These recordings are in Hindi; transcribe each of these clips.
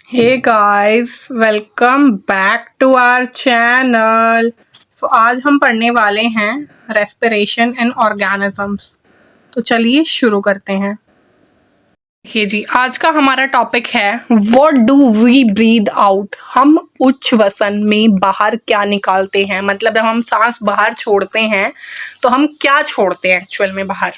Hey guys, welcome back to our channel. आज हम पढ़ने वाले हैं रेस्पिरेशन एंड ऑर्गेनिजम्स। तो चलिए शुरू करते हैं। देखिए जी, आज का हमारा टॉपिक है what do we breathe out. हम उच्छ्वसन में बाहर क्या निकालते हैं, मतलब जब हम सांस बाहर छोड़ते हैं तो हम क्या छोड़ते हैं एक्चुअल में बाहर।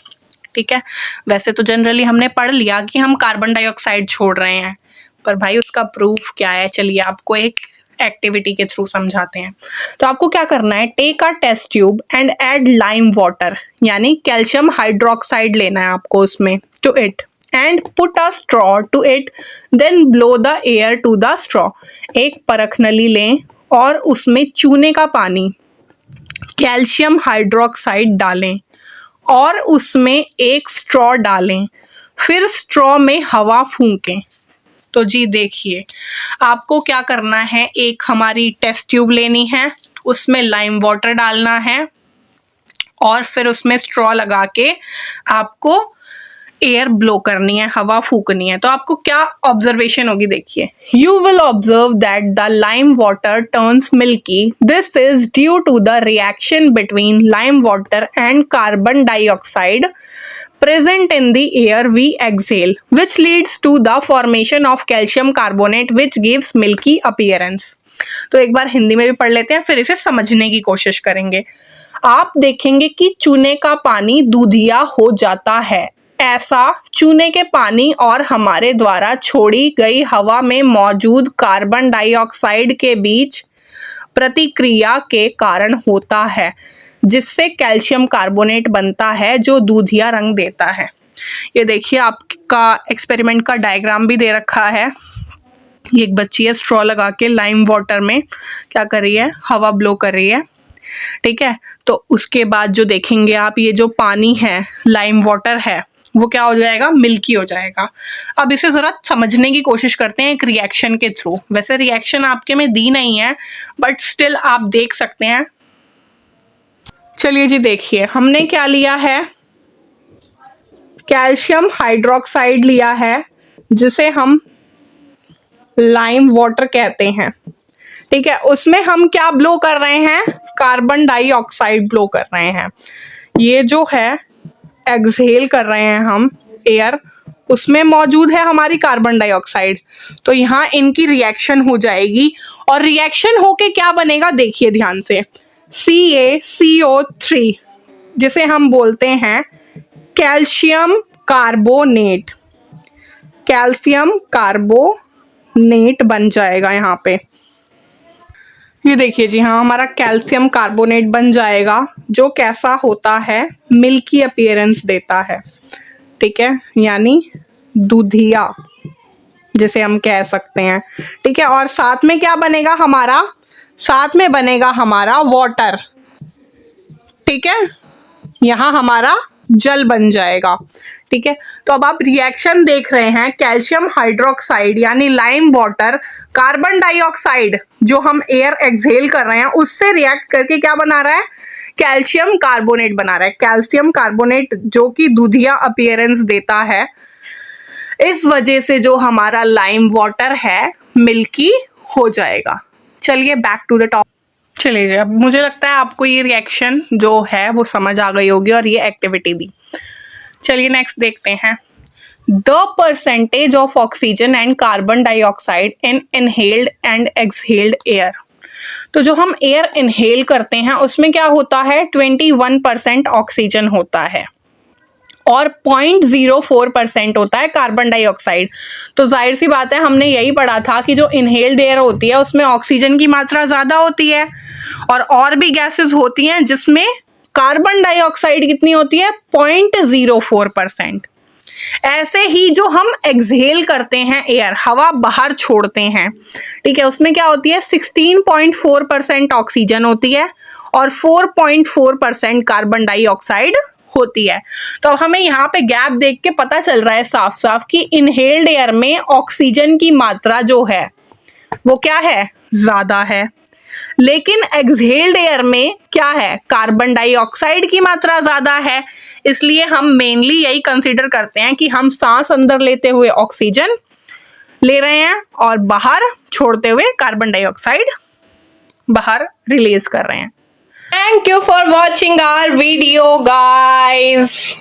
ठीक है, वैसे तो जनरली हमने पढ़ लिया कि हम कार्बन डाइऑक्साइड छोड़ रहे हैं, पर भाई उसका प्रूफ क्या है, चलिए आपको एक एक्टिविटी के थ्रू समझाते हैं। तो आपको क्या करना है, take a test tube and add lime water, यानी कैल्शियम हाइड्रोक्साइड लेना है आपको उसमें, to it and put a straw to it, then blow the air to the straw. एक परख नली लें और उसमें चूने का पानी, कैल्शियम हाइड्रोक्साइड डालें और उसमें एक स्ट्रॉ डालें, फिर स्ट्रॉ में हवा फूंकें। तो जी देखिए, आपको क्या करना है, एक हमारी टेस्ट ट्यूब लेनी है, उसमें लाइम वाटर डालना है और फिर उसमें स्ट्रॉ लगा के आपको एयर ब्लो करनी है, हवा फूकनी है। तो आपको क्या ऑब्जर्वेशन होगी, देखिए, you will observe that the lime water turns milky. This is due to the reaction between lime water and carbon dioxide present in the air we exhale, which leads to the formation of calcium carbonate which gives milky appearance। तो एक बार हिंदी में भी पढ़ लेते हैं, फिर इसे समझने की कोशिश करेंगे। आप देखेंगे कि चूने का पानी दूधिया हो जाता है। ऐसा चूने के पानी और हमारे द्वारा छोड़ी गई हवा में मौजूद कार्बन डाइऑक्साइड के बीच प्रतिक्रिया के कारण होता है, जिससे कैल्शियम कार्बोनेट बनता है जो दूधिया रंग देता है। ये देखिए, आपका एक्सपेरिमेंट का डायग्राम भी दे रखा है। ये एक बच्ची है, स्ट्रॉ लगा के लाइम वाटर में क्या कर रही है, हवा ब्लो कर रही है। ठीक है, तो उसके बाद जो देखेंगे आप, ये जो पानी है, लाइम वाटर है, वो क्या हो जाएगा, मिल्की हो जाएगा। अब इसे जरा समझने की कोशिश करते हैं एक रिएक्शन के थ्रू। वैसे रिएक्शन आपके में दी नहीं है, बट स्टिल आप देख सकते हैं। चलिए जी देखिए, हमने क्या लिया है, कैल्शियम हाइड्रोक्साइड लिया है, जिसे हम लाइम वाटर कहते हैं। ठीक है, उसमें हम क्या ब्लो कर रहे हैं, कार्बन डाइऑक्साइड ब्लो कर रहे हैं। ये जो है एक्सहेल कर रहे हैं हम एयर, उसमें मौजूद है हमारी कार्बन डाइऑक्साइड। तो यहाँ इनकी रिएक्शन हो जाएगी और रिएक्शन होके क्या बनेगा, देखिए ध्यान से, CaCO3, जिसे हम बोलते हैं कैल्शियम कार्बोनेट। कैल्शियम कार्बोनेट बन जाएगा यहाँ पे। ये देखिए जी, हाँ, हमारा कैल्शियम कार्बोनेट बन जाएगा, जो कैसा होता है, मिल्की अपीयरेंस देता है। ठीक है, यानी दूधिया जिसे हम कह सकते हैं। ठीक है, और साथ में क्या बनेगा हमारा, साथ में बनेगा हमारा वाटर। ठीक है, यहाँ हमारा जल बन जाएगा। ठीक है, तो अब आप रिएक्शन देख रहे हैं, कैल्शियम हाइड्रोक्साइड यानी लाइम वाटर, कार्बन डाइऑक्साइड जो हम एयर एक्सहेल कर रहे हैं, उससे रिएक्ट करके क्या बना रहा है, कैल्शियम कार्बोनेट बना रहा है। कैल्शियम कार्बोनेट जो कि दूधिया अपीयरेंस देता है। इस वजह से जो हमारा लाइम वाटर है, मिल्की हो जाएगा। चलिए बैक टू द टॉप। चलिए, अब मुझे लगता है आपको ये रिएक्शन जो है वो समझ आ गई होगी और ये एक्टिविटी भी। चलिए नेक्स्ट देखते हैं, the percentage of oxygen and carbon dioxide in inhaled and exhaled air. तो जो हम एयर इनहेल करते हैं उसमें क्या होता है, 21% ऑक्सीजन होता है और 0.04% होता है कार्बन डाइऑक्साइड। तो जाहिर सी बात है, हमने यही पढ़ा था कि जो इनहेल्ड एयर होती है उसमें ऑक्सीजन की मात्रा ज़्यादा होती है और भी गैसेस होती हैं जिसमें कार्बन डाइऑक्साइड कितनी होती है, 0.04%। ऐसे ही जो हम एक्सहेल करते हैं एयर, हवा बाहर छोड़ते हैं, ठीक है, उसमें क्या होती है, 16.4% ऑक्सीजन होती है और 4.4% कार्बन डाइऑक्साइड होती है। तो अब हमें यहाँ पे गैप देख के पता चल रहा है साफ साफ कि इनहेल्ड एयर में ऑक्सीजन की मात्रा जो है वो क्या है, ज्यादा है, लेकिन एक्सहेल्ड एयर में क्या है, कार्बन डाइऑक्साइड की मात्रा ज्यादा है। इसलिए हम मेनली यही कंसीडर करते हैं कि हम सांस अंदर लेते हुए ऑक्सीजन ले रहे हैं और बाहर छोड़ते हुए कार्बन डाइऑक्साइड बाहर रिलीज कर रहे हैं। Thank you for watching our video guys.